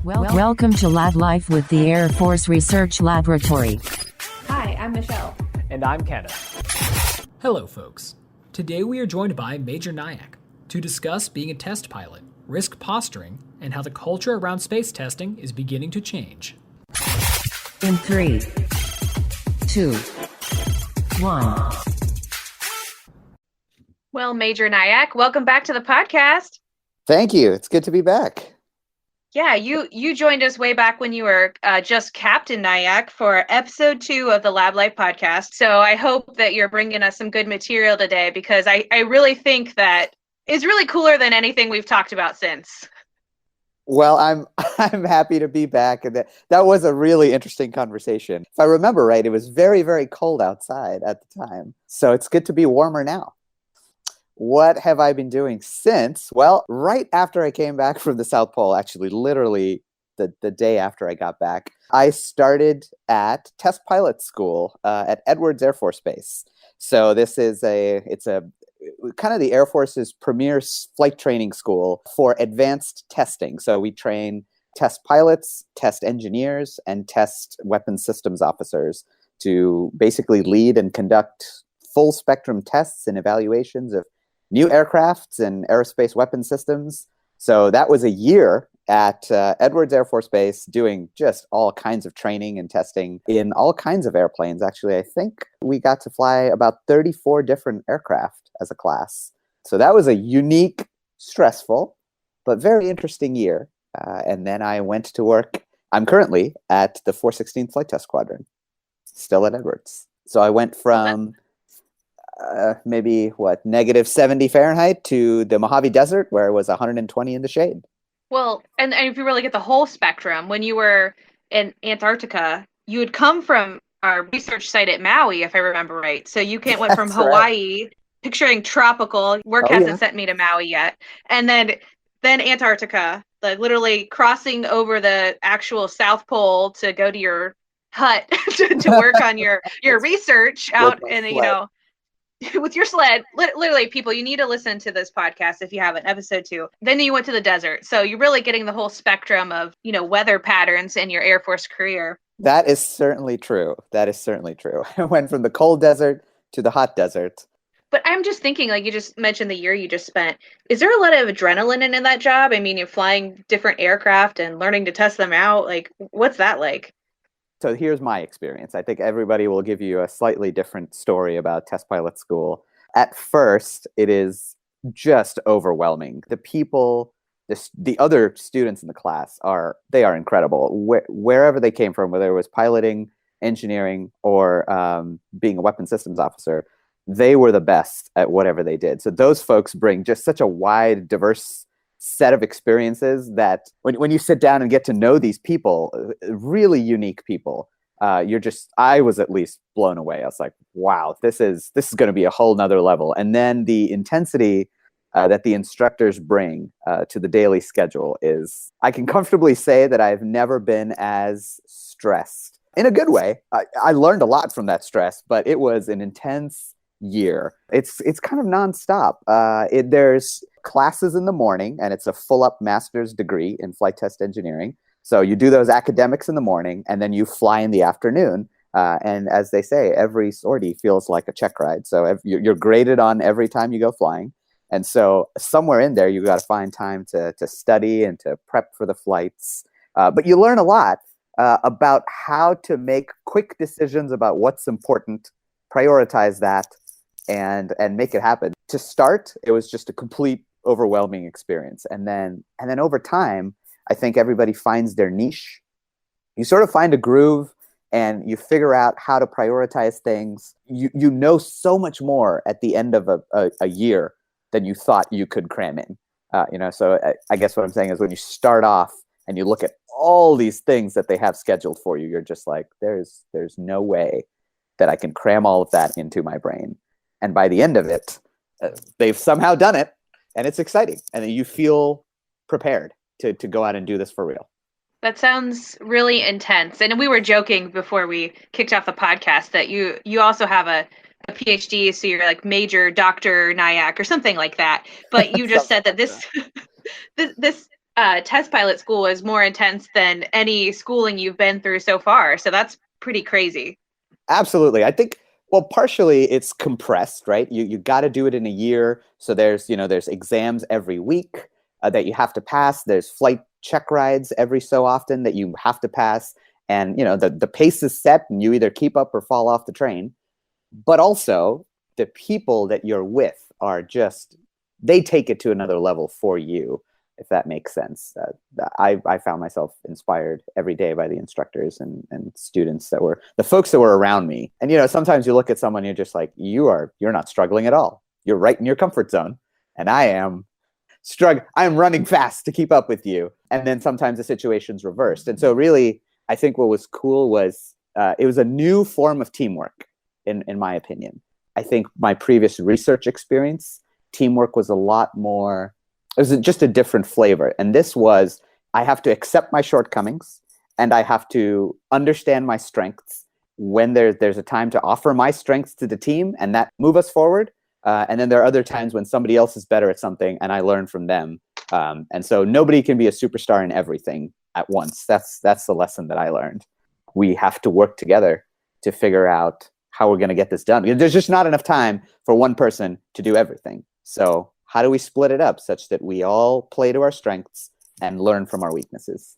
Welcome to Lab Life with the Air Force Research Laboratory. Hi, I'm Michelle. And I'm Kenneth. Hello, folks. Today we are joined by Major Nayak to discuss being a test pilot, risk posturing, and how the culture around space testing is beginning to change. In 3, 2, 1. Well, Major Nayak, welcome back to the podcast. Thank you. It's good to be back. Yeah, you joined us way back when you were just Captain Nayak for episode 2 of the Lab Life podcast. So I hope that you're bringing us some good material today, because I really think that it's really cooler than anything we've talked about since. Well, I'm happy to be back, and that was a really interesting conversation. If I remember right, it was very, very cold outside at the time. So it's good to be warmer now. What have I been doing since? Well, right after I came back from the South Pole, actually literally the day after I got back, I started at test pilot school at Edwards Air Force Base. So this is it's kind of the Air Force's premier flight training school for advanced testing. So we train test pilots, test engineers, and test weapons systems officers to basically lead and conduct full spectrum tests and evaluations of new aircrafts and aerospace weapon systems. So that was a year at Edwards Air Force Base doing just all kinds of training and testing in all kinds of airplanes. Actually, I think we got to fly about 34 different aircraft as a class. So that was a unique, stressful, but very interesting year. And then I went to work. I'm currently at the 416th Flight Test Squadron, still at Edwards. So I went from maybe negative 70 Fahrenheit to the Mojave Desert, where it was 120 in the shade. Well, and if you really get the whole spectrum, when you were in Antarctica, you had come from our research site at Maui, if I remember right. So you went from Hawaii, right, picturing tropical. Work hasn't sent me to Maui yet, and then Antarctica, like literally crossing over the actual South Pole to go to your hut to work on your research out in with your sled. Literally, people, you need to listen to this podcast if you haven't, episode 2. Then you went to the desert. So you're really getting the whole spectrum of, weather patterns in your Air Force career. That is certainly true. I went from the cold desert to the hot desert. But I'm just thinking, like you just mentioned the year you just spent. Is there a lot of adrenaline in that job? I mean, you're flying different aircraft and learning to test them out. Like, what's that like? So here's my experience. I think everybody will give you a slightly different story about test pilot school. At first, it is just overwhelming. The people, the other students in the class are incredible. Wherever they came from, whether it was piloting, engineering, or being a weapons systems officer, they were the best at whatever they did. So those folks bring just such a wide, diverse set of experiences that when you sit down and get to know these people, really unique people, I was at least blown away. I was like, wow, this is going to be a whole nother level. And then the intensity that the instructors bring to the daily schedule is, I can comfortably say that I've never been as stressed. In a good way. I learned a lot from that stress, but it was an intense year. It's kind of nonstop. There's classes in the morning, and it's a full-up master's degree in flight test engineering. So you do those academics in the morning, and then you fly in the afternoon. And as they say, every sortie feels like a check ride. So you're graded on every time you go flying. And so somewhere in there, you got to find time to study and to prep for the flights. But you learn a lot about how to make quick decisions about what's important, prioritize that, and make it happen. To start, it was just a complete overwhelming experience. And then over time, I think everybody finds their niche. You sort of find a groove and you figure out how to prioritize things. You know so much more at the end of a year than you thought you could cram in. So I guess what I'm saying is when you start off and you look at all these things that they have scheduled for you, you're just like, there's no way that I can cram all of that into my brain. And by the end of it, they've somehow done it, and it's exciting. And you feel prepared to go out and do this for real. That sounds really intense. And we were joking before we kicked off the podcast that you also have a PhD, so you're like Major Dr. Nayak or something like that. But you just said that this test pilot school is more intense than any schooling you've been through so far. So that's pretty crazy. Absolutely. I think, well, partially it's compressed, right? You got to do it in a year. So there's exams every week that you have to pass. There's flight check rides every so often that you have to pass. And, the pace is set and you either keep up or fall off the train. But also the people that you're with are they take it to another level for you, if that makes sense. I found myself inspired every day by the instructors and students the folks that were around me. And, sometimes you look at someone, you're just like, you're not struggling at all. You're right in your comfort zone. And I am I'm running fast to keep up with you. And then sometimes the situation's reversed. And so really, I think what was cool was it was a new form of teamwork, in my opinion. I think my previous research experience, teamwork was a lot more, it was just a different flavor. And this was, I have to accept my shortcomings and I have to understand my strengths when there's a time to offer my strengths to the team and that move us forward. And then there are other times when somebody else is better at something and I learn from them. And so nobody can be a superstar in everything at once. That's the lesson that I learned. We have to work together to figure out how we're going to get this done. There's just not enough time for one person to do everything. So how do we split it up such that we all play to our strengths and learn from our weaknesses?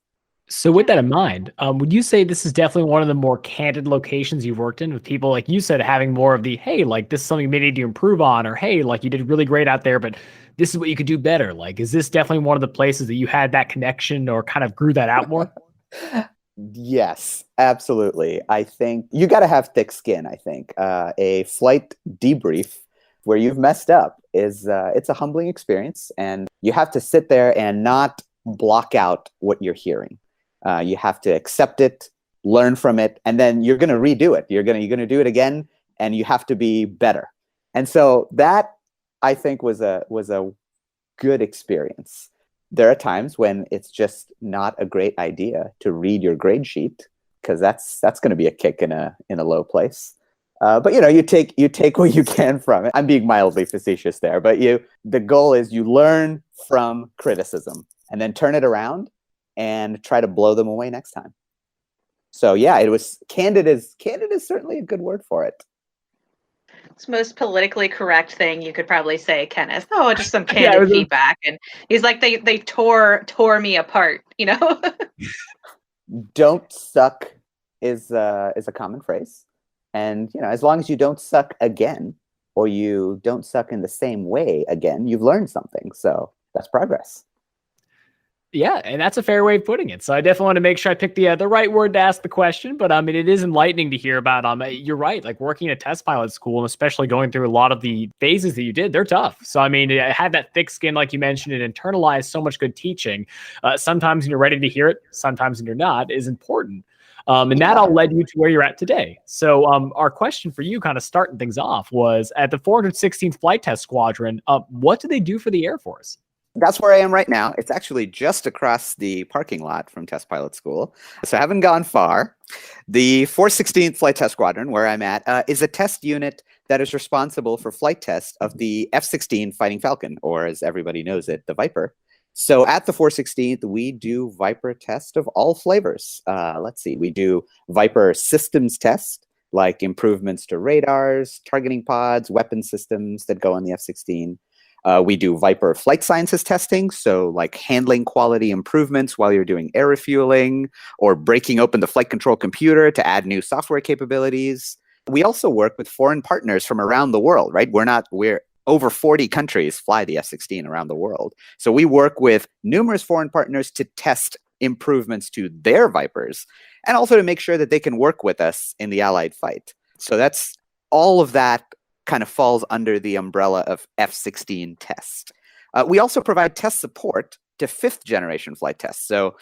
So with that in mind, would you say this is definitely one of the more candid locations you've worked in with people, like you said, having more of the, hey, like this is something you may need to improve on, or hey, like you did really great out there, but this is what you could do better. Like, is this definitely one of the places that you had that connection or kind of grew that out more? Yes, absolutely. I think you got to have thick skin. I think a flight debrief where you've messed up it's a humbling experience, and you have to sit there and not block out what you're hearing. You have to accept it, learn from it, and then you're going to redo it. You're going to do it again, and you have to be better. And so that, I think, was a good experience. There are times when it's just not a great idea to read your grade sheet, because that's going to be a kick in a low place. But you take what you can from it. I'm being mildly facetious there, but the goal is you learn from criticism and then turn it around and try to blow them away next time. So yeah, it was candid is certainly a good word for it. It's the most politically correct thing you could probably say, Kenneth. Oh, just some candid feedback. And he's like, they tore me apart, Don't suck is a common phrase. And as long as you don't suck again, or you don't suck in the same way again, you've learned something. So that's progress. Yeah, and that's a fair way of putting it. So I definitely want to make sure I pick the right word to ask the question. But I mean, it is enlightening to hear about. You're right. Like working at test pilot school, and especially going through a lot of the phases that you did, they're tough. So I mean, I had that thick skin, like you mentioned, and internalized so much good teaching. Sometimes when you're ready to hear it, sometimes when you're not, is important. And that all led you to where you're at today. So our question for you, kind of starting things off, was at the 416th Flight Test Squadron, what do they do for the Air Force? That's where I am right now. It's actually just across the parking lot from Test Pilot School. So I haven't gone far. The 416th Flight Test Squadron, where I'm at, is a test unit that is responsible for flight tests of the F-16 Fighting Falcon, or as everybody knows it, the Viper. So at the 416th, we do Viper tests of all flavors. Let's see, we do Viper systems test, like improvements to radars, targeting pods, weapon systems that go on the F-16. We do Viper flight sciences testing, so like handling quality improvements while you're doing air refueling or breaking open the flight control computer to add new software capabilities. We also work with foreign partners from around the world, right? We're over 40 countries fly the F-16 around the world. So we work with numerous foreign partners to test improvements to their Vipers and also to make sure that they can work with us in the Allied fight. So that's all of that kind of falls under the umbrella of F-16 test. We also provide test support to 5th generation flight tests. So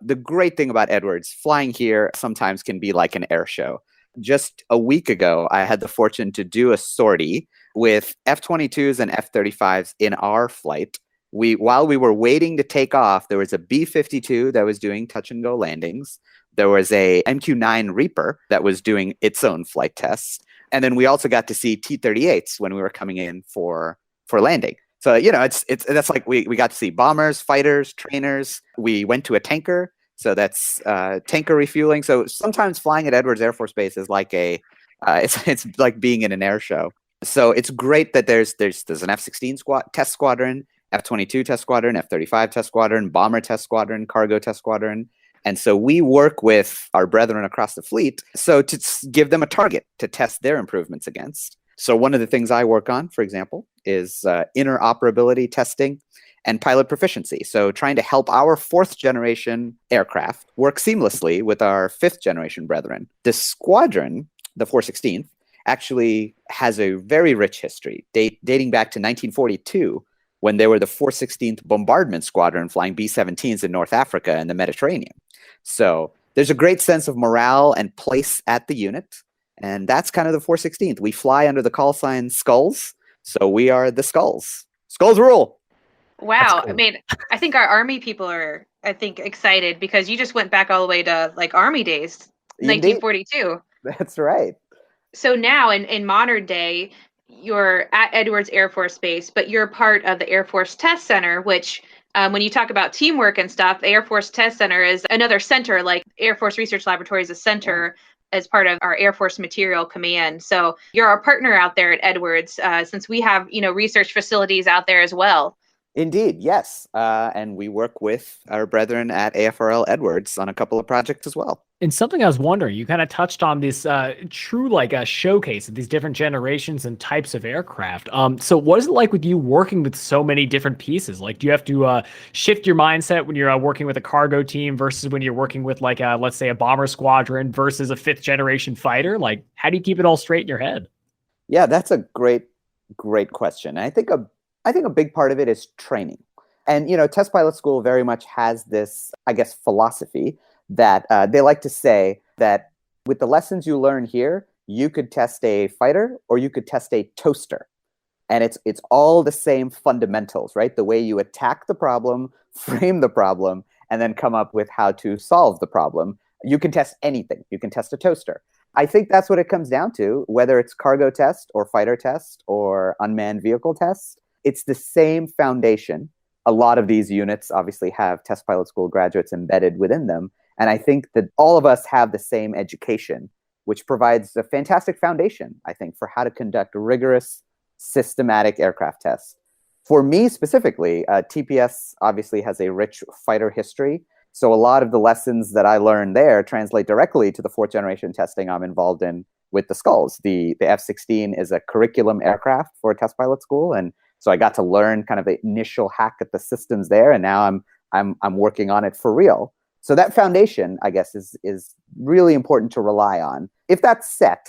the great thing about Edwards, flying here sometimes can be like an air show. Just a week ago, I had the fortune to do a sortie with F-22s and F-35s in our flight. While we were waiting to take off, there was a B-52 that was doing touch and go landings. There was a MQ-9 Reaper that was doing its own flight tests. And then we also got to see T-38s when we were coming in for landing. So, it's that's like we got to see bombers, fighters, trainers. We went to a tanker. So that's tanker refueling. So sometimes flying at Edwards Air Force Base is like it's like being in an air show. So it's great that there's an F-16 test squadron, F-22 test squadron, F-35 test squadron, bomber test squadron, cargo test squadron. And so we work with our brethren across the fleet to give them a target to test their improvements against. So one of the things I work on, for example, is interoperability testing and pilot proficiency. So trying to help our 4th generation aircraft work seamlessly with our 5th generation brethren. This squadron, the 416th, actually has a very rich history dating back to 1942, when they were the 416th Bombardment Squadron flying B-17s in North Africa and the Mediterranean. So there's a great sense of morale and place at the unit, and that's kind of the 416th. We fly under the call sign Skulls, so we are the Skulls. Skulls rule! Wow. Cool. I mean, I think our Army people are, excited because you just went back all the way to like Army days, Indeed. 1942. That's right. So now in modern day, you're at Edwards Air Force Base, but you're part of the Air Force Test Center, which when you talk about teamwork and stuff, the Air Force Test Center is another center, like Air Force Research Laboratory is a center as part of our Air Force Material Command. So you're our partner out there at Edwards, since we have, research facilities out there as well. Indeed, yes. And we work with our brethren at AFRL Edwards on a couple of projects as well. And something I was wondering, you kind of touched on this true showcase of these different generations and types of aircraft. So what is it like with you working with so many different pieces? Like, do you have to shift your mindset when you're working with a cargo team versus when you're working with let's say a bomber squadron versus a 5th generation fighter? Like, how do you keep it all straight in your head? Yeah, that's a great question. And I think a big part of it is training. And, Test Pilot School very much has this, philosophy that they like to say that with the lessons you learn here, you could test a fighter or you could test a toaster. And it's all the same fundamentals, right? The way you attack the problem, frame the problem, and then come up with how to solve the problem. You can test anything. You can test a toaster. I think that's what it comes down to, whether it's cargo test or fighter test or unmanned vehicle test. It's the same foundation. A lot of these units obviously have Test Pilot School graduates embedded within them. And I think that all of us have the same education, which provides a fantastic foundation, I think, for how to conduct rigorous, systematic aircraft tests. For me specifically, TPS obviously has a rich fighter history. So a lot of the lessons that I learned there translate directly to the 4th generation testing I'm involved in with the Skulls. The F-16 is a curriculum aircraft for Test Pilot School, and so I got to learn kind of the initial hack at the systems there, and now I'm working on it for real. So that foundation, I guess, is really important to rely on. If that's set,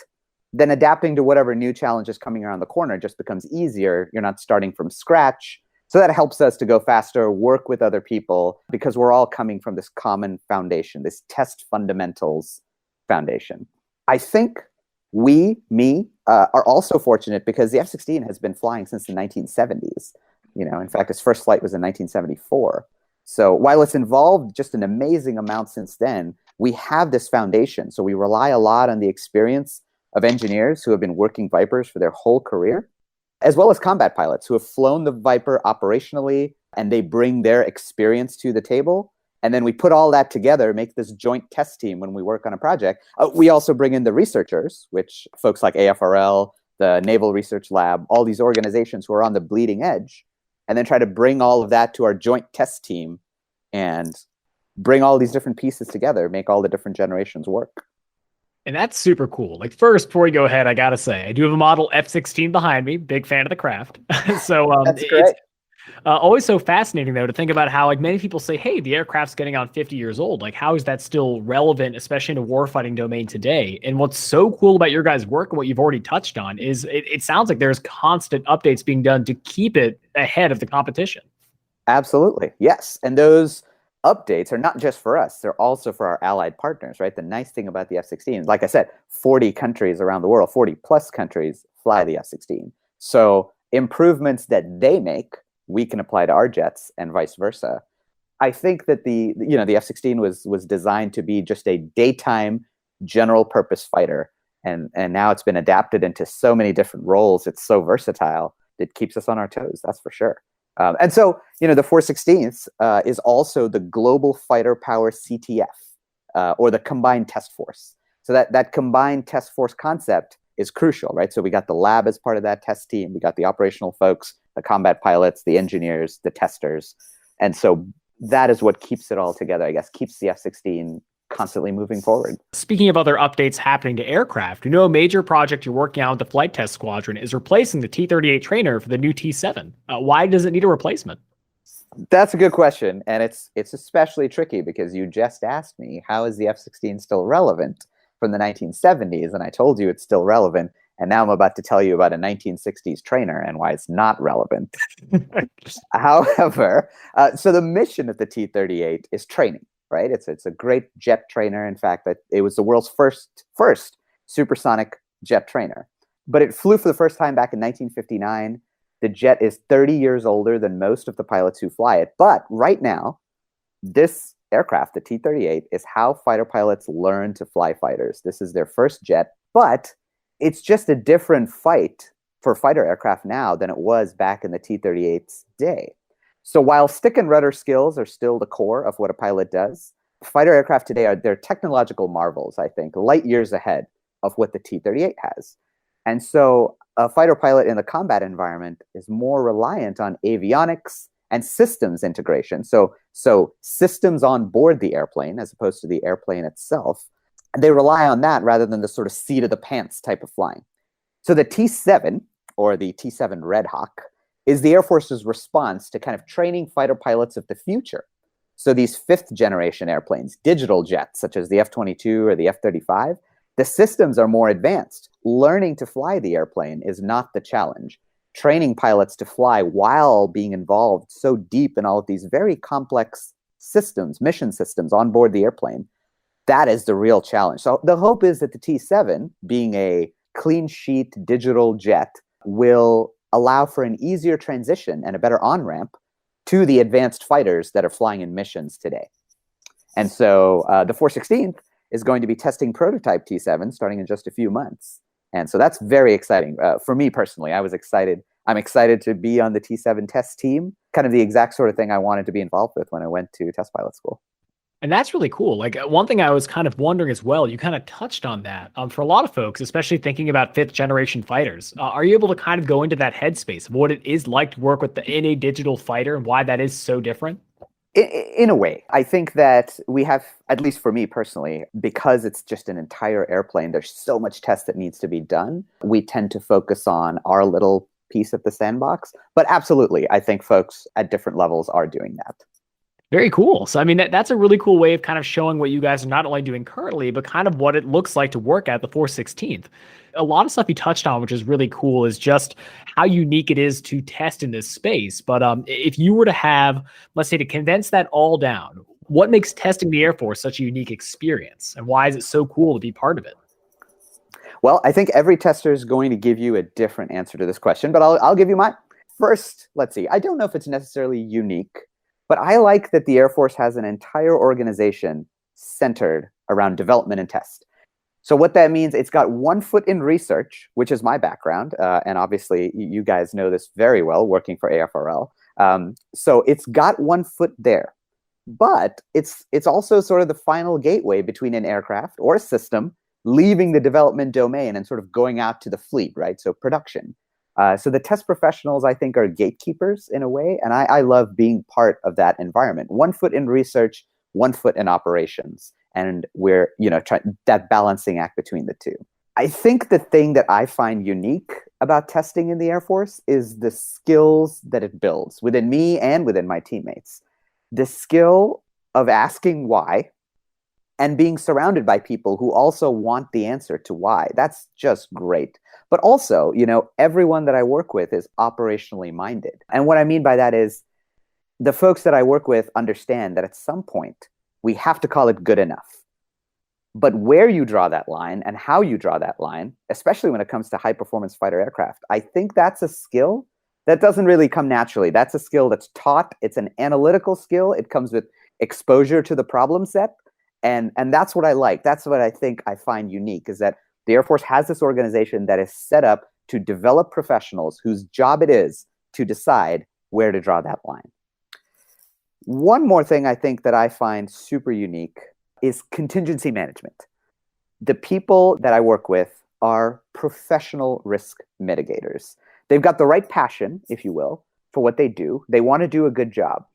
then adapting to whatever new challenge is coming around the corner just becomes easier. You're not starting from scratch. So that helps us to go faster, work with other people, because we're all coming from this common foundation, this test fundamentals foundation. I think me, are also fortunate because the F-16 has been flying since the 1970s. In fact, its first flight was in 1974. So while it's involved just an amazing amount since then, we have this foundation. So we rely a lot on the experience of engineers who have been working Vipers for their whole career, as well as combat pilots who have flown the Viper operationally, and they bring their experience to the table. And then we put all that together, make this joint test team when we work on a project. We also bring in the researchers, which folks like AFRL, the Naval Research Lab, all these organizations who are on the bleeding edge, and then try to bring all of that to our joint test team and bring all these different pieces together, make all the different generations work. And that's super cool. Like, first, before we go ahead, I got to say, I do have a model F-16 behind me. Big fan of the craft. So That's great. It's always so fascinating, though, to think about how, many people say, hey, the aircraft's getting on 50 years old. Like, how is that still relevant, especially in a warfighting domain today? And what's so cool about your guys' work and what you've already touched on is it sounds like there's constant updates being done to keep it ahead of the competition. Absolutely. Yes. And those updates are not just for us, they're also for our allied partners, right? The nice thing about the F-16, like I said, 40 countries around the world, 40 plus countries fly the F-16. So improvements that they make, we can apply to our jets and vice versa. I think that the F-16 was designed to be just a daytime general purpose fighter. And now it's been adapted into so many different roles. It's so versatile. it keeps us on our toes, that's for sure. And so, the 416th is also the Global Fighter Power CTF, or the Combined Test Force. So that combined test force concept is crucial, right? So we got the lab as part of that test team. We got the operational folks, the combat pilots, the engineers, the testers. And so that is what keeps it all together, I guess, keeps the F-16 constantly moving forward. Speaking of other updates happening to aircraft, a major project you're working on with the Flight Test Squadron is replacing the T-38 trainer for the new T-7. Why does it need a replacement? That's a good question. And it's especially tricky because you just asked me, how is the F-16 still relevant from the 1970s? And I told you it's still relevant. And now I'm about to tell you about a 1960s trainer and why it's not relevant. However, so the mission of the T-38 is training, right? It's a great jet trainer. In fact, it was the world's first supersonic jet trainer. But it flew for the first time back in 1959. The jet is 30 years older than most of the pilots who fly it. But right now, this aircraft, the T-38, is how fighter pilots learn to fly fighters. This is their first jet, but it's just a different fight for fighter aircraft now than it was back in the T-38's day. So while stick and rudder skills are still the core of what a pilot does, fighter aircraft today they're technological marvels, I think, light years ahead of what the T-38 has. And so a fighter pilot in the combat environment is more reliant on avionics and systems integration. So systems on board the airplane as opposed to the airplane itself. They rely on that rather than the sort of seat of the pants type of flying. So the T-7, or the T-7 Red Hawk, is the Air Force's response to kind of training fighter pilots of the future. So these fifth generation airplanes, digital jets such as the F-22 or the F-35, the systems are more advanced. Learning to fly the airplane is not the challenge. Training pilots to fly while being involved so deep in all of these very complex systems, mission systems on board the airplane, that is the real challenge. So the hope is that the T-7, being a clean sheet digital jet, will allow for an easier transition and a better on-ramp to the advanced fighters that are flying in missions today. And so the 416th is going to be testing prototype T-7 starting in just a few months. And so that's very exciting. For me personally, I was excited. I'm excited to be on the T-7 test team, kind of the exact sort of thing I wanted to be involved with when I went to test pilot school. And that's really cool. Like one thing I was kind of wondering as well, you kind of touched on that. For a lot of folks, especially thinking about fifth generation fighters, are you able to kind of go into that headspace of what it is like to work in a digital fighter and why that is so different? In a way, I think that we have, at least for me personally, because it's just an entire airplane, there's so much test that needs to be done. We tend to focus on our little piece of the sandbox. But absolutely, I think folks at different levels are doing that. Very cool. So, I mean, that's a really cool way of kind of showing what you guys are not only doing currently, but kind of what it looks like to work at the 416th. A lot of stuff you touched on, which is really cool, is just how unique it is to test in this space. But if you were to have, let's say, to condense that all down, what makes testing the Air Force such a unique experience? And why is it so cool to be part of it? Well, I think every tester is going to give you a different answer to this question, but I'll give you mine. First, let's see. I don't know if it's necessarily unique, but I like that the Air Force has an entire organization centered around development and test. So what that means, it's got one foot in research, which is my background. And obviously, you guys know this very well, working for AFRL. So it's got one foot there. But it's also sort of the final gateway between an aircraft or a system leaving the development domain and sort of going out to the fleet, right? So production. So the test professionals, I think, are gatekeepers in a way, and I love being part of that environment. One foot in research, one foot in operations, and we're trying that balancing act between the two. I think the thing that I find unique about testing in the Air Force is the skills that it builds within me and within my teammates. The skill of asking why and being surrounded by people who also want the answer to why. That's just great. But also, everyone that I work with is operationally minded. And what I mean by that is the folks that I work with understand that at some point we have to call it good enough. But where you draw that line and how you draw that line, especially when it comes to high performance fighter aircraft, I think that's a skill that doesn't really come naturally. That's a skill that's taught. It's an analytical skill. It comes with exposure to the problem set. And that's what I like. That's what I think I find unique, is that the Air Force has this organization that is set up to develop professionals whose job it is to decide where to draw that line. One more thing I think that I find super unique is contingency management. The people that I work with are professional risk mitigators. They've got the right passion, if you will, for what they do. They want to do a good job,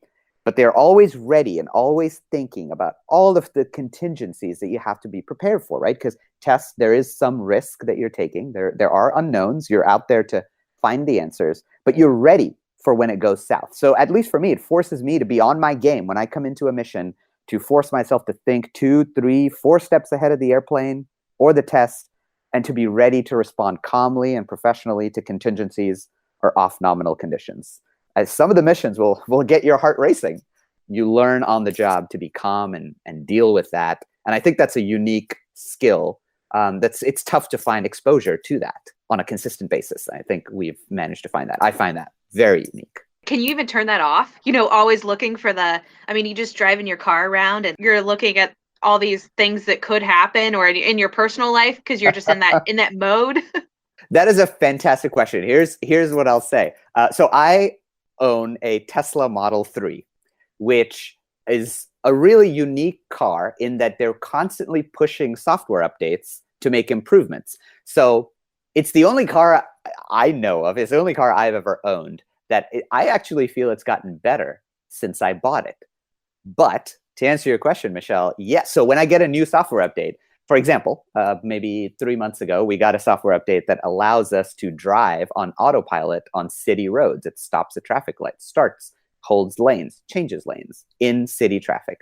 but they're always ready and always thinking about all of the contingencies that you have to be prepared for, right? Because tests, there is some risk that you're taking. There are unknowns. You're out there to find the answers, but you're ready for when it goes south. So at least for me, it forces me to be on my game when I come into a mission, to force myself to think 2, 3, 4 steps ahead of the airplane or the test, and to be ready to respond calmly and professionally to contingencies or off nominal conditions. As some of the missions will get your heart racing. You learn on the job to be calm and deal with that. And I think that's a unique skill. It's tough to find exposure to that on a consistent basis. I think we've managed to find that. I find that very unique. Can you even turn that off? Always looking for you just driving your car around and you're looking at all these things that could happen, or in your personal life, because you're just in that mode. That is a fantastic question. Here's what I'll say. So I own a Tesla Model 3, which is a really unique car in that they're constantly pushing software updates to make improvements. So it's the only car I know of, it's the only car I've ever owned that I actually feel it's gotten better since I bought it. But to answer your question, Michelle, yes. So when I get a new software update, for example, maybe 3 months ago, we got a software update that allows us to drive on autopilot on city roads. It stops at traffic lights, starts, holds lanes, changes lanes in city traffic.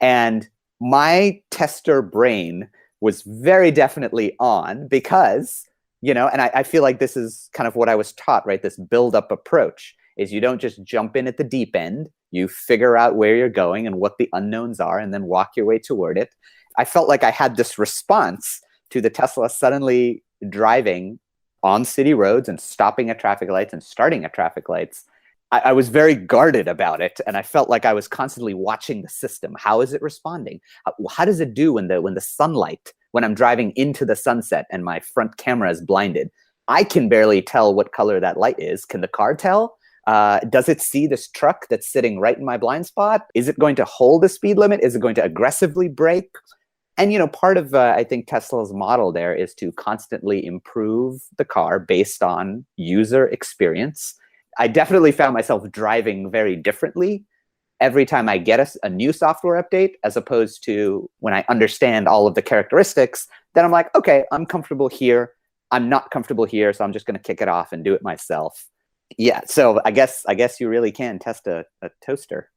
And my tester brain was very definitely on because, and I feel like this is kind of what I was taught, right? This build-up approach is you don't just jump in at the deep end. You figure out where you're going and what the unknowns are and then walk your way toward it. I felt like I had this response to the Tesla suddenly driving on city roads and stopping at traffic lights and starting at traffic lights. I was very guarded about it, and I felt like I was constantly watching the system. How is it responding? How does it do when the sunlight, when I'm driving into the sunset and my front camera is blinded? I can barely tell what color that light is. Can the car tell? Does it see this truck that's sitting right in my blind spot? Is it going to hold the speed limit? Is it going to aggressively brake? And, part of, I think, Tesla's model there is to constantly improve the car based on user experience. I definitely found myself driving very differently every time I get a new software update, as opposed to when I understand all of the characteristics, then I'm like, okay, I'm comfortable here. I'm not comfortable here, so I'm just going to kick it off and do it myself. Yeah, so I guess you really can test a toaster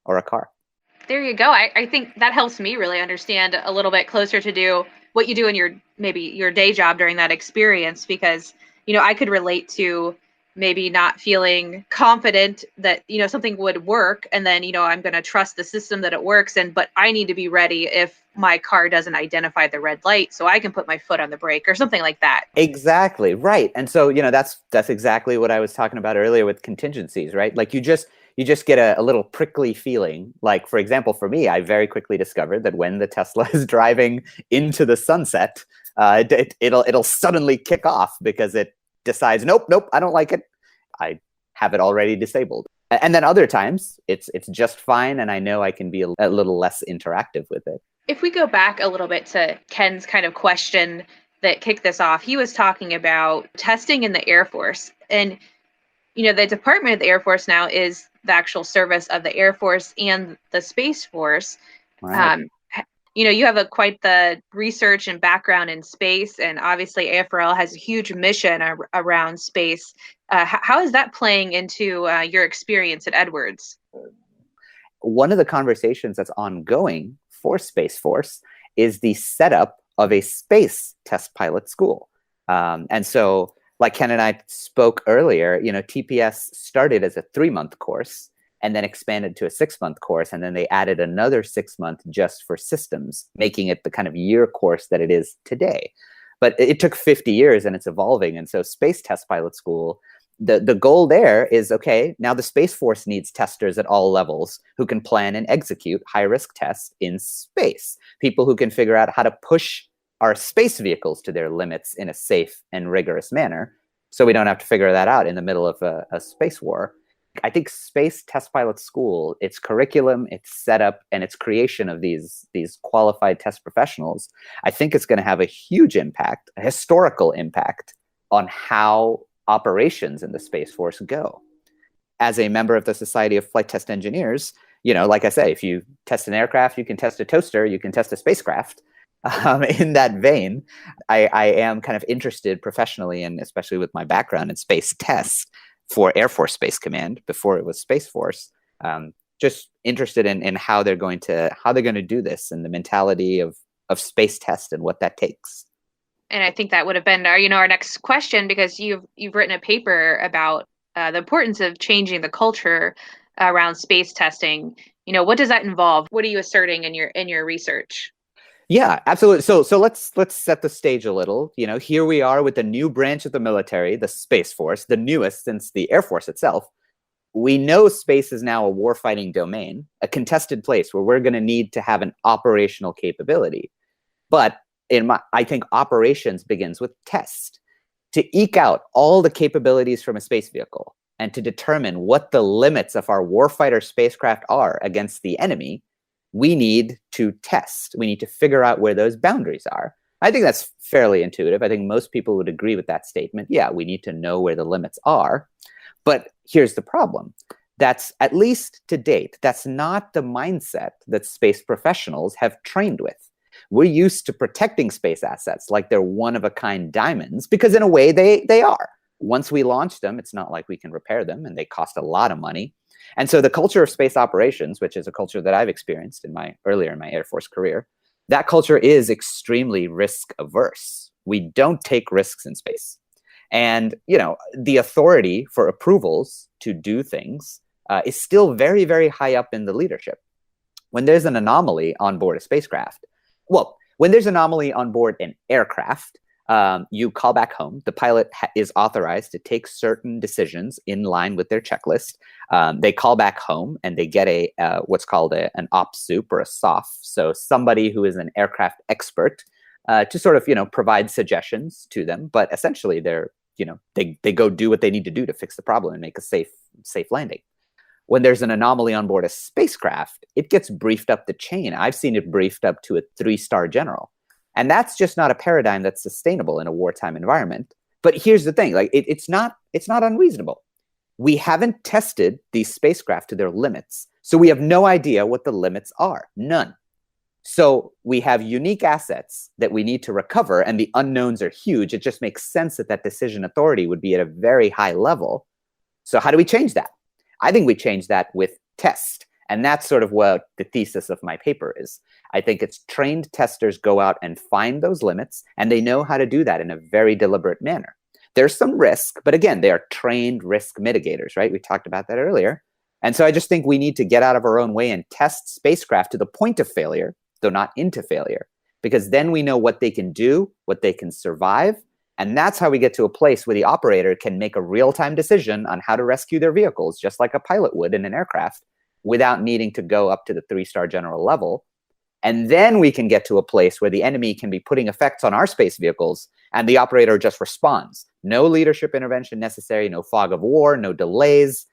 or a car. There you go. I think that helps me really understand a little bit closer to do what you do in your day job during that experience, because, I could relate to maybe not feeling confident that, something would work. And then, I'm going to trust the system that it works. But I need to be ready if my car doesn't identify the red light, so I can put my foot on the brake or something like that. Exactly. Right. And so, that's exactly what I was talking about earlier with contingencies, right? Like you just get a little prickly feeling. Like, for example, for me, I very quickly discovered that when the Tesla is driving into the sunset, it'll suddenly kick off because it decides, nope, I don't like it. I have it already disabled. And then other times it's just fine, and I know I can be a little less interactive with it. If we go back a little bit to Ken's kind of question that kicked this off, he was talking about testing in the Air Force. And, the Department of the Air Force now is the actual service of the Air Force and the Space Force. Right. You have quite the research and background in space, and obviously AFRL has a huge mission around space. How is that playing into your experience at Edwards? One of the conversations that's ongoing for Space Force is the setup of a space test pilot school. And so, like Ken and I spoke earlier, TPS started as a 3-month course and then expanded to a 6-month course. And then they added another 6-month just for systems, making it the kind of year course that it is today. But it took 50 years and it's evolving. And so Space Test Pilot School, the goal there is, okay, now the Space Force needs testers at all levels who can plan and execute high-risk tests in space. People who can figure out how to push our space vehicles to their limits in a safe and rigorous manner. so we don't have to figure that out in the middle of a space war. I think Space Test Pilot School, its curriculum, its setup, and its creation of these qualified test professionals, I think it's going to have a huge impact, a historical impact, on how operations in the Space Force go. As a member of the Society of Flight Test Engineers, like I say, if you test an aircraft, you can test a toaster, you can test a spacecraft. In that vein, I am kind of interested professionally, and especially with my background in space tests for Air Force Space Command before it was Space Force, just interested in how they're going to do this, and the mentality of space test and what that takes. And I think that would have been our next question, because you've written a paper about the importance of changing the culture around space testing. What does that involve? What are you asserting in your research? Yeah, absolutely. So let's set the stage a little. Here we are with a new branch of the military, the Space Force, the newest since the Air Force itself. We know space is now a warfighting domain, a contested place where we're going to need to have an operational capability. But I think operations begins with test. To eke out all the capabilities from a space vehicle and to determine what the limits of our warfighter spacecraft are against the enemy, we need to test. We need to figure out where those boundaries are. I think that's fairly intuitive. I think most people would agree with that statement. Yeah, we need to know where the limits are. But here's the problem. That's, at least to date, that's not the mindset that space professionals have trained with. We're used to protecting space assets like they're one-of-a-kind diamonds, because in a way they are. Once we launch them, it's not like we can repair them, and they cost a lot of money. And so the culture of space operations, which is a culture that I've experienced earlier in my Air Force career, that culture is extremely risk averse. We don't take risks in space. And, the authority for approvals to do things is still very, very high up in the leadership. When there's an anomaly on board a spacecraft, when there's an anomaly on board an aircraft, you call back home. The pilot is authorized to take certain decisions in line with their checklist. They call back home and they get what's called an op soup or a SOF. So somebody who is an aircraft expert to sort of, provide suggestions to them. But essentially they go do what they need to do to fix the problem and make a safe landing. When there's an anomaly on board a spacecraft, it gets briefed up the chain. I've seen it briefed up to a 3-star general. And that's just not a paradigm that's sustainable in a wartime environment. But here's the thing, it's not unreasonable. We haven't tested these spacecraft to their limits. So we have no idea what the limits are. None. So we have unique assets that we need to recover, and the unknowns are huge. It just makes sense that decision authority would be at a very high level. So how do we change that? I think we change that with test. And that's sort of what the thesis of my paper is. I think it's trained testers go out and find those limits, and they know how to do that in a very deliberate manner. There's some risk, but again, they are trained risk mitigators, right? We talked about that earlier. And so I just think we need to get out of our own way and test spacecraft to the point of failure, though not into failure, because then we know what they can do, what they can survive. And that's how we get to a place where the operator can make a real-time decision on how to rescue their vehicles, just like a pilot would in an aircraft, without needing to go up to the 3-star general level. And then we can get to a place where the enemy can be putting effects on our space vehicles, and the operator just responds. No leadership intervention necessary, no fog of war, no delays.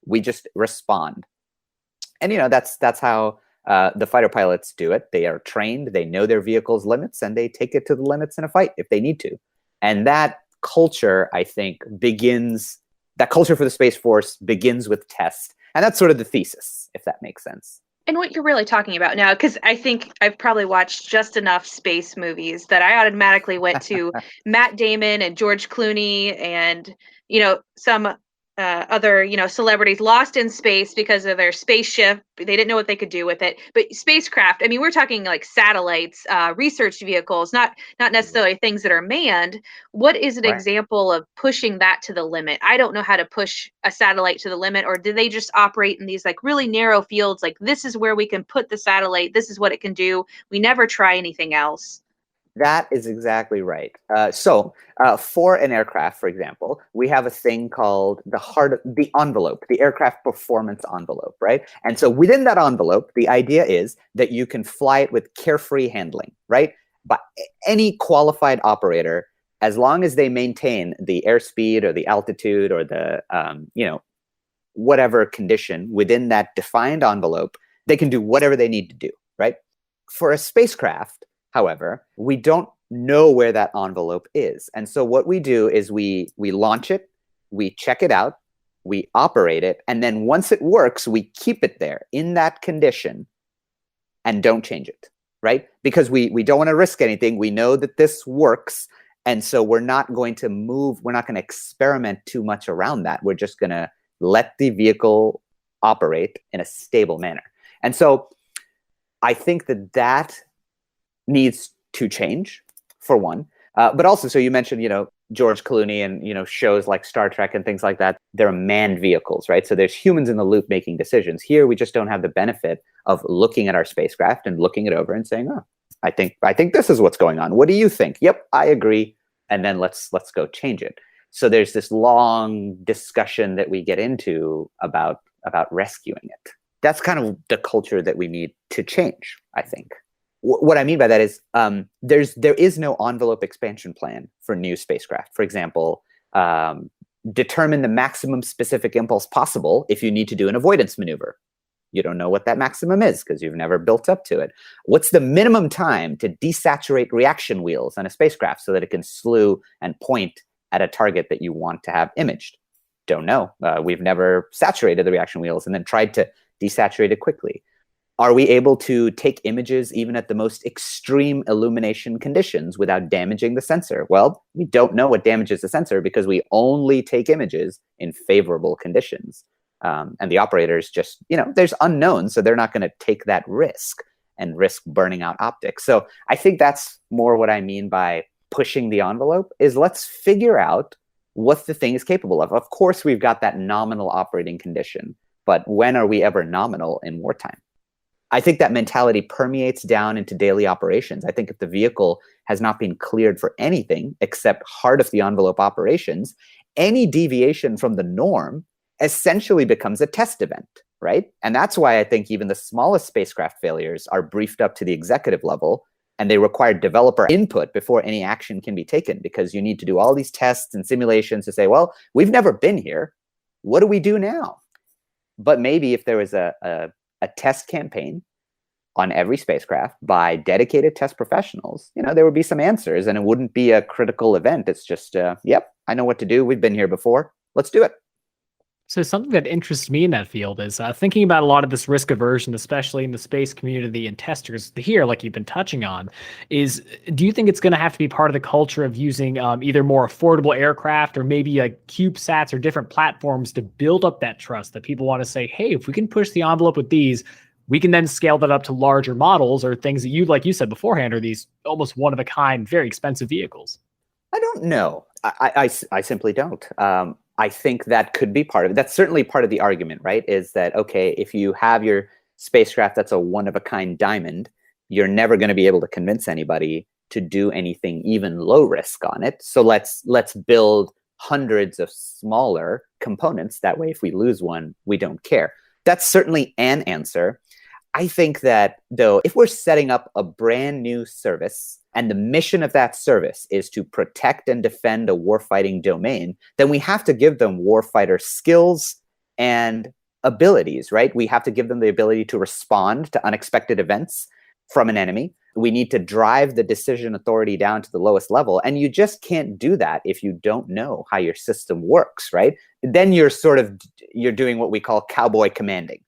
We just respond. And, that's how the fighter pilots do it. They are trained, they know their vehicle's limits, and they take it to the limits in a fight if they need to. And that culture, I think, that culture for the Space Force begins with test. And that's sort of the thesis, if that makes sense. And what you're really talking about now, because I think I've probably watched just enough space movies that I automatically went to Matt Damon and George Clooney and, some other, celebrities lost in space because of their spaceship. They didn't know what they could do with it. But spacecraft, we're talking like satellites, research vehicles, not necessarily things that are manned. What is an example of pushing that to the limit? I don't know how to push a satellite to the limit, or do they just operate in these like really narrow fields? Like, this is where we can put the satellite. This is what it can do. We never try anything else. That is exactly right. So for an aircraft, for example, we have a thing called the envelope, the aircraft performance envelope, right? And so within that envelope, the idea is that you can fly it with carefree handling, right? But any qualified operator as long as they maintain the airspeed or the altitude or the, whatever condition within that defined envelope, they can do whatever they need to do, right? For a spacecraft, however, we don't know where that envelope is. And so what we do is we launch it, we check it out, we operate it, and then once it works, we keep it there in that condition and don't change it, right? Because we don't want to risk anything. We know that this works, and so we're not going to move, we're not going to experiment too much around that. We're just going to let the vehicle operate in a stable manner. And so I think that needs to change, for one. But also, so you mentioned, George Clooney and, shows like Star Trek and things like that. They're manned vehicles, right? So there's humans in the loop making decisions. Here, we just don't have the benefit of looking at our spacecraft and looking it over and saying, oh, I think this is what's going on. What do you think? Yep, I agree. And then let's go change it. So there's this long discussion that we get into about rescuing it. That's kind of the culture that we need to change, I think. What I mean by that is there is no envelope expansion plan for new spacecraft. For example, determine the maximum specific impulse possible if you need to do an avoidance maneuver. You don't know what that maximum is because you've never built up to it. What's the minimum time to desaturate reaction wheels on a spacecraft so that it can slew and point at a target that you want to have imaged? Don't know. We've never saturated the reaction wheels and then tried to desaturate it quickly. Are we able to take images even at the most extreme illumination conditions without damaging the sensor? Well, we don't know what damages the sensor because we only take images in favorable conditions. And the operators just, there's unknowns, so they're not going to take that risk and risk burning out optics. So I think that's more what I mean by pushing the envelope, is let's figure out what the thing is capable of. Of course, we've got that nominal operating condition, but when are we ever nominal in wartime? I think that mentality permeates down into daily operations. I think if the vehicle has not been cleared for anything except heart of the envelope operations, any deviation from the norm essentially becomes a test event, right? And that's why I think even the smallest spacecraft failures are briefed up to the executive level, and they require developer input before any action can be taken, because you need to do all these tests and simulations to say, well, we've never been here. What do we do now? But maybe if there was a test campaign on every spacecraft by dedicated test professionals, there would be some answers and it wouldn't be a critical event. It's just, yep, I know what to do. We've been here before. Let's do it. So something that interests me in that field is thinking about a lot of this risk aversion, especially in the space community and testers here, like you've been touching on, is do you think it's going to have to be part of the culture of using either more affordable aircraft or maybe like CubeSats or different platforms to build up that trust that people want to say, hey, if we can push the envelope with these, we can then scale that up to larger models or things that like you said beforehand, are these almost one of a kind, very expensive vehicles? I don't know. I simply don't. I think that could be part of it. That's certainly part of the argument, right? Is that, okay, if you have your spacecraft that's a one-of-a-kind diamond, you're never going to be able to convince anybody to do anything even low risk on it. So let's build hundreds of smaller components. That way, if we lose one, we don't care. That's certainly an answer. I think that, though, if we're setting up a brand new service and the mission of that service is to protect and defend a warfighting domain, then we have to give them warfighter skills and abilities, right? We have to give them the ability to respond to unexpected events from an enemy. We need to drive the decision authority down to the lowest level. And you just can't do that if you don't know how your system works, right? Then you're doing what we call cowboy commanding.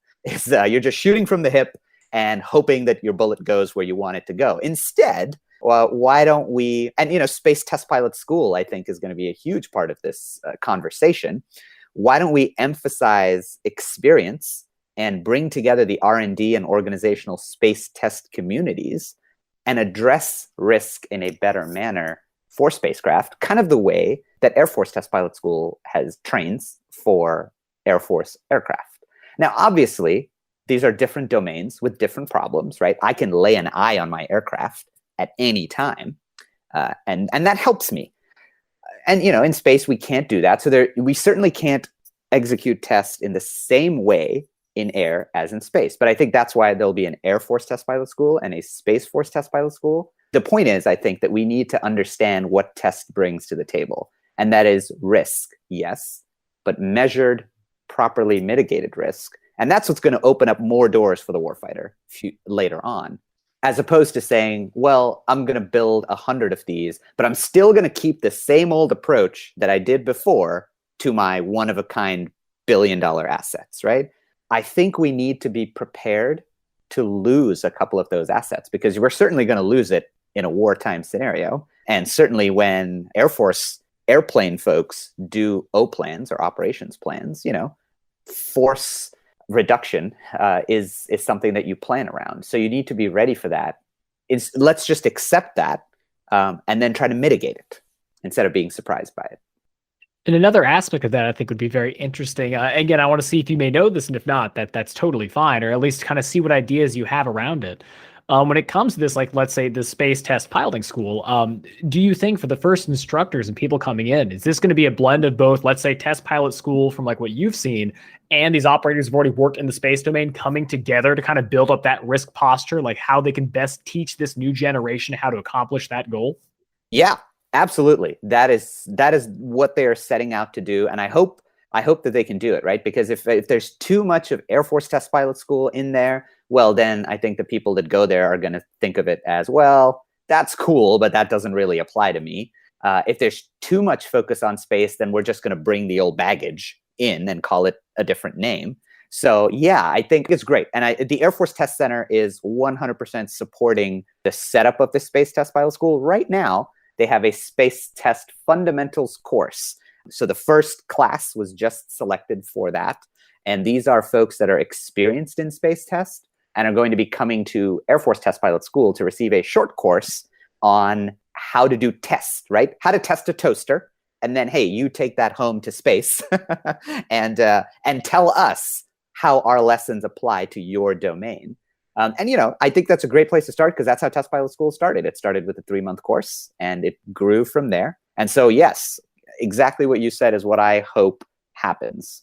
You're just shooting from the hip and hoping that your bullet goes where you want it to go. Instead, well, why don't we, and Space Test Pilot School, I think, is going to be a huge part of this conversation. Why don't we emphasize experience and bring together the R&D and organizational space test communities and address risk in a better manner for spacecraft, kind of the way that Air Force Test Pilot School trains for Air Force aircraft. Now, obviously, these are different domains with different problems, right? I can lay an eye on my aircraft at any time, and that helps me. And, in space, we can't do that. So we certainly can't execute tests in the same way in air as in space. But I think that's why there'll be an Air Force Test Pilot School and a Space Force Test Pilot School, The point is, I think that we need to understand what test brings to the table. And that is risk, yes, but measured, properly mitigated risk. And that's what's going to open up more doors for the warfighter later on, as opposed to saying, well, I'm going to build 100 of these, but I'm still going to keep the same old approach that I did before to my one-of-a-kind billion-dollar assets, right? I think we need to be prepared to lose a couple of those assets, because we're certainly going to lose it in a wartime scenario. And certainly when Air Force airplane folks do O plans or operations plans, force reduction is something that you plan around. So you need to be ready for that. Let's just accept that and then try to mitigate it instead of being surprised by it. And another aspect of that I think would be very interesting. Again, I want to see if you may know this, and if not, that's totally fine, or at least kind of see what ideas you have around it. When it comes to this, like let's say the space test piloting school, do you think for the first instructors and people coming in, is this going to be a blend of both, let's say test pilot school from like what you've seen, and these operators have already worked in the space domain coming together to kind of build up that risk posture, like how they can best teach this new generation how to accomplish that goal? Yeah, absolutely. That is what they are setting out to do. And I hope that they can do it, right? Because if there's too much of Air Force test pilot school in there, well, then I think the people that go there are going to think of it as, well, that's cool, but that doesn't really apply to me. If there's too much focus on space, then we're just going to bring the old baggage in and call it a different name. So yeah, I think it's great. And the Air Force Test Center is 100% supporting the setup of the Space Test Pilot School. Right now, they have a Space Test Fundamentals course. So the first class was just selected for that. And these are folks that are experienced in space test and are going to be coming to Air Force Test Pilot School to receive a short course on how to do tests, right? How to test a toaster. And then, hey, you take that home to space and tell us how our lessons apply to your domain. I think that's a great place to start, because that's how Test Pilot School started. It started with a 3-month course and it grew from there. And so, yes, exactly what you said is what I hope happens.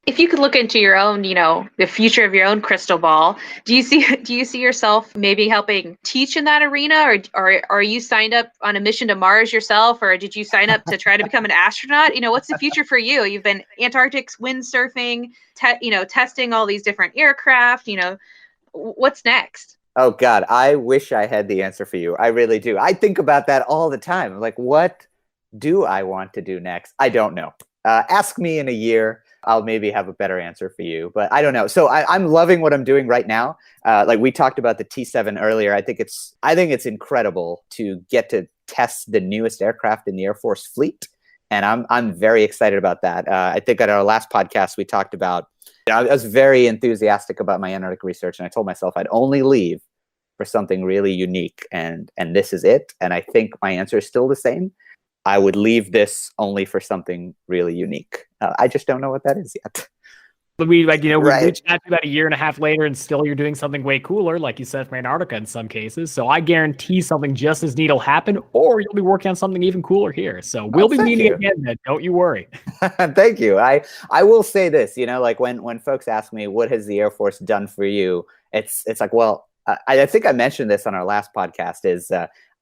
If you could look into your own, the future of your own crystal ball, do you see yourself maybe helping teach in that arena, or are you signed up on a mission to Mars yourself, or did you sign up to try to become an astronaut? What's the future for you? You've been Antarctic windsurfing, testing all these different aircraft. What's next? Oh God, I wish I had the answer for you. I really do. I think about that all the time. Like, what do I want to do next? I don't know. Ask me in a year. I'll maybe have a better answer for you, but I don't know. So I'm loving what I'm doing right now. Like we talked about the T-7 earlier. I think it's incredible to get to test the newest aircraft in the Air Force fleet, and I'm very excited about that. I think at our last podcast we talked about. I was very enthusiastic about my Antarctic research, and I told myself I'd only leave for something really unique, and this is it. And I think my answer is still the same. I would leave this only for something really unique. I just don't know what that is yet. We Right. reached out to about a year and a half later, and still you're doing something way cooler, like you said, from Antarctica in some cases. So I guarantee something just as neat will happen, or you'll be working on something even cooler here. So we'll be meeting again then. Don't you worry. Thank you. I will say this, like when folks ask me, what has the Air Force done for you? It's like, well, I think I mentioned this on our last podcast, is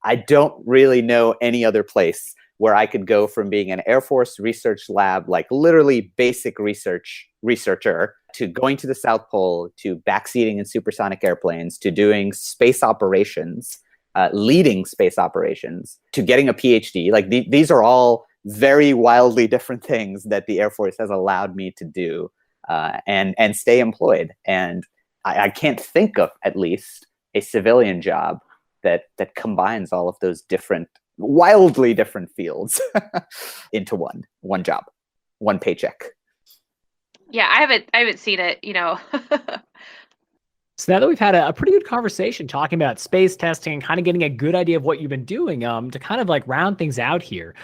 I don't really know any other place where I could go from being an Air Force research lab, like literally basic researcher, to going to the South Pole, to backseating in supersonic airplanes, to doing space operations, leading space operations, to getting a PhD. Like these are all very wildly different things that the Air Force has allowed me to do and stay employed. And I can't think of, at least, a civilian job that combines all of those wildly different fields into one job, one paycheck. Yeah, I haven't seen it, So now that we've had a pretty good conversation talking about space testing and kind of getting a good idea of what you've been doing, to kind of like round things out here,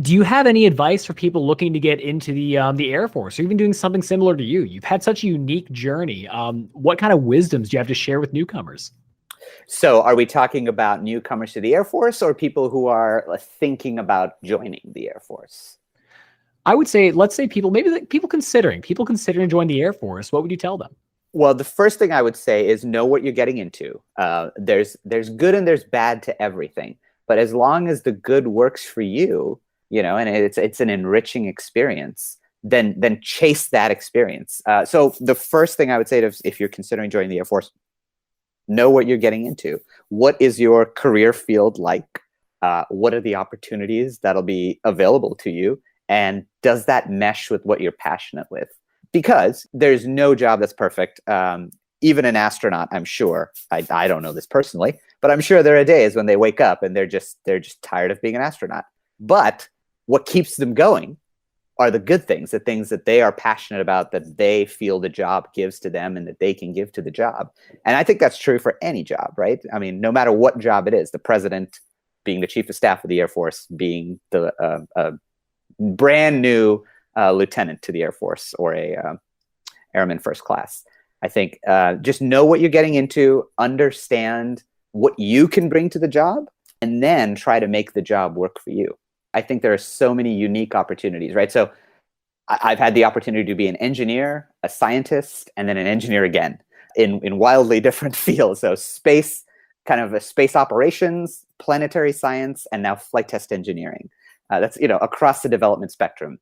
do you have any advice for people looking to get into the Air Force, or even doing something similar to you? You've had such a unique journey. What kind of wisdoms do you have to share with newcomers? So are we talking about newcomers to the Air Force, or people who are thinking about joining the Air Force? I would say, let's say people considering joining the Air Force. What would you tell them? Well, the first thing I would say is know what you're getting into. There's good and there's bad to everything, but as long as the good works for you, and it's an enriching experience, then chase that experience. So the first thing I would say to if you're considering joining the Air Force, know what you're getting into. What is your career field like? What are the opportunities that'll be available to you? And does that mesh with what you're passionate with? Because there's no job that's perfect. Even an astronaut, I'm sure. I don't know this personally, but I'm sure there are days when they wake up and they're just tired of being an astronaut. But what keeps them going are the good things, the things that they are passionate about, that they feel the job gives to them and that they can give to the job. And I think that's true for any job, right? I mean, no matter what job it is, the president being the chief of staff of the Air Force, being the brand new lieutenant to the Air Force, or a airman first class. I think just know what you're getting into, understand what you can bring to the job, and then try to make the job work for you. I think there are so many unique opportunities, right? So I've had the opportunity to be an engineer, a scientist, and then an engineer again in wildly different fields. So space, kind of a space operations, planetary science, and now flight test engineering. That's across the development spectrum.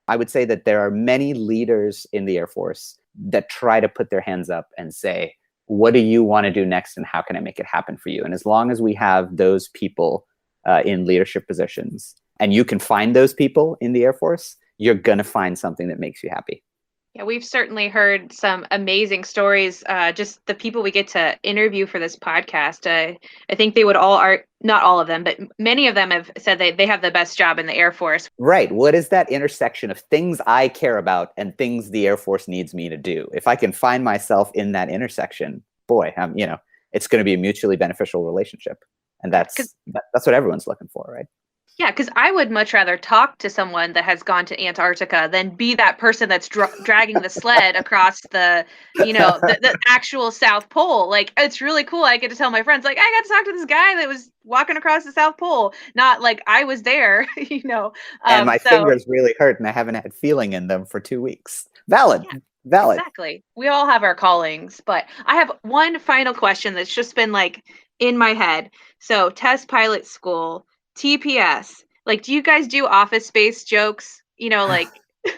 I would say that there are many leaders in the Air Force that try to put their hands up and say, what do you want to do next and how can I make it happen for you? And as long as we have those people in leadership positions, and you can find those people in the Air Force, you're going to find something that makes you happy. Yeah, we've certainly heard some amazing stories. Just the people we get to interview for this podcast. I think they would all are not all of them, but many of them have said they have the best job in the Air Force. Right. What is that intersection of things I care about and things the Air Force needs me to do? If I can find myself in that intersection, boy, it's going to be a mutually beneficial relationship. And that's what everyone's looking for, right? Yeah, because I would much rather talk to someone that has gone to Antarctica than be that person that's dragging the sled across the actual South Pole. Like, it's really cool. I get to tell my friends, like, I got to talk to this guy that was walking across the South Pole. Not like I was there, And my fingers really hurt and I haven't had feeling in them for 2 weeks. Valid. Yeah, Valid. exactly. We all have our callings, but I have one final question that's just been like in my head. So, test pilot school, TPS, like, do you guys do Office Space jokes?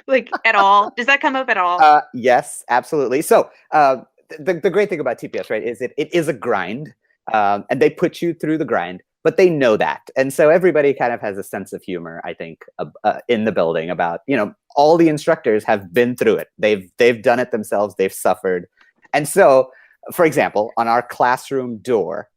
Like at all? Does that come up at all? Yes, absolutely. So the great thing about TPS, right, is it is a grind, and they put you through the grind, but they know that, and so everybody kind of has a sense of humor, I think, in the building about all the instructors have been through it. They've done it themselves. They've suffered, and so, for example, on our classroom door,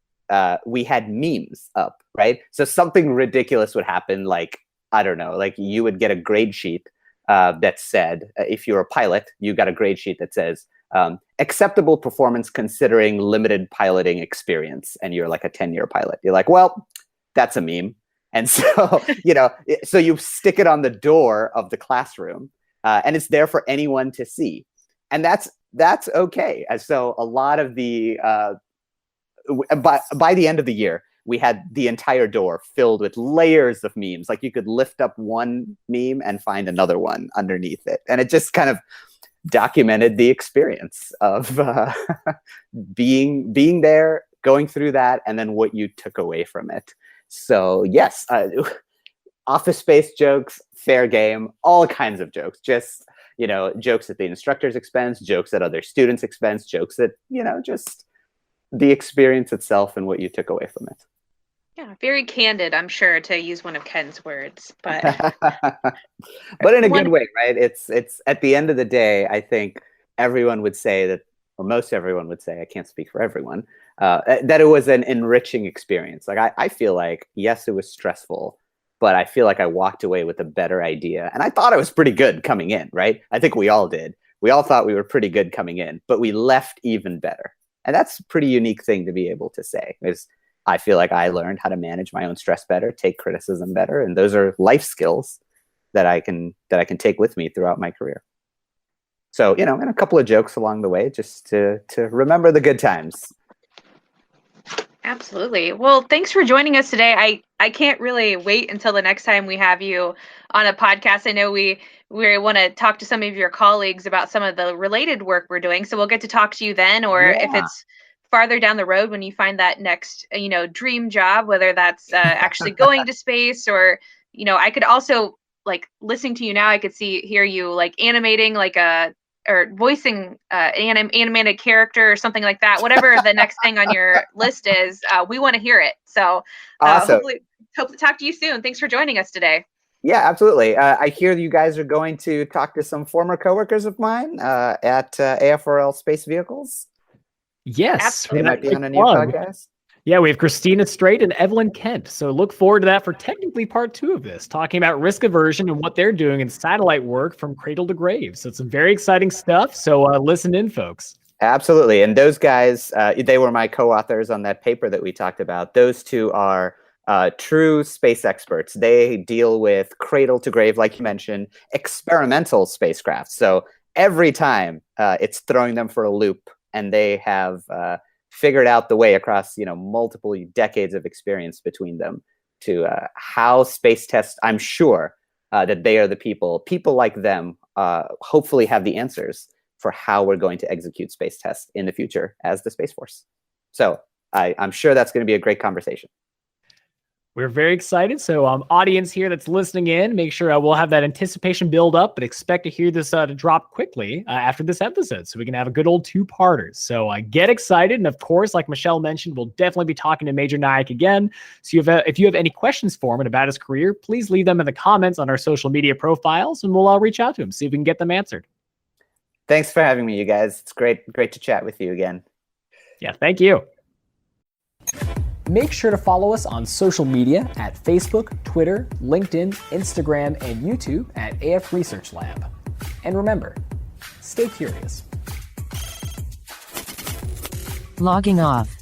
we had memes up, right? So something ridiculous would happen, like, I don't know, like you would get a grade sheet that said, if you're a pilot, you got a grade sheet that says, acceptable performance considering limited piloting experience, and you're like a 10-year pilot. You're like, well, that's a meme. And so, so you stick it on the door of the classroom, and it's there for anyone to see. And that's okay. And so a lot of the by the end of the year, we had the entire door filled with layers of memes. Like, you could lift up one meme and find another one underneath it. And it just kind of documented the experience of being there, going through that, and then what you took away from it. So yes, Office Space jokes, fair game, all kinds of jokes. Just, jokes at the instructor's expense, jokes at other students' expense, jokes that, just the experience itself and what you took away from it. Yeah, very candid, I'm sure, to use one of Ken's words, but but in a good way, right? It's at the end of the day, I think everyone would say that, or most everyone would say, I can't speak for everyone, that it was an enriching experience. Like, I feel like, yes, it was stressful, but I feel like I walked away with a better idea. And I thought I was pretty good coming in, right? I think we all did. We all thought we were pretty good coming in, but we left even better. And that's a pretty unique thing to be able to say, is I feel like I learned how to manage my own stress better, take criticism better. And those are life skills that I can take with me throughout my career. So, and a couple of jokes along the way, just to remember the good times. Absolutely. Well, thanks for joining us today. I can't really wait until the next time we have you on a podcast. I know we want to talk to some of your colleagues about some of the related work we're doing. So we'll get to talk to you then, or if it's farther down the road when you find that next, dream job, whether that's actually going to space or, I could also like listening to you now, I could hear you like animating like or voicing animated character or something like that. Whatever the next thing on your list is, we want to hear it. So Awesome. hope to talk to you soon. Thanks for joining us today. Yeah, absolutely. I hear you guys are going to talk to some former coworkers of mine at AFRL Space Vehicles. Yes. They might be on a new podcast. Yeah, we have Christina Strait and Evelyn Kent. So look forward to that for technically part 2 of this, talking about risk aversion and what they're doing in satellite work from cradle to grave. So it's some very exciting stuff. So listen in, folks. Absolutely. And those guys, they were my co-authors on that paper that we talked about. Those two are true space experts. They deal with cradle to grave, like you mentioned, experimental spacecraft. So every time it's throwing them for a loop, and they have figured out the way across multiple decades of experience between them to how space tests. I'm sure that they are the people like them hopefully have the answers for how we're going to execute space tests in the future as the Space Force. So I'm sure that's going to be a great conversation. We're very excited. So audience here that's listening in, make sure we'll have that anticipation build up, but expect to hear this to drop quickly after this episode so we can have a good old 2-parters. So get excited. And of course, like Michelle mentioned, we'll definitely be talking to Major Nayak again. So if you have any questions for him and about his career, please leave them in the comments on our social media profiles and we'll all reach out to him, see if we can get them answered. Thanks for having me, you guys. It's great to chat with you again. Yeah, thank you. Make sure to follow us on social media at Facebook, Twitter, LinkedIn, Instagram, and YouTube at AF Research Lab. And remember, stay curious. Logging off.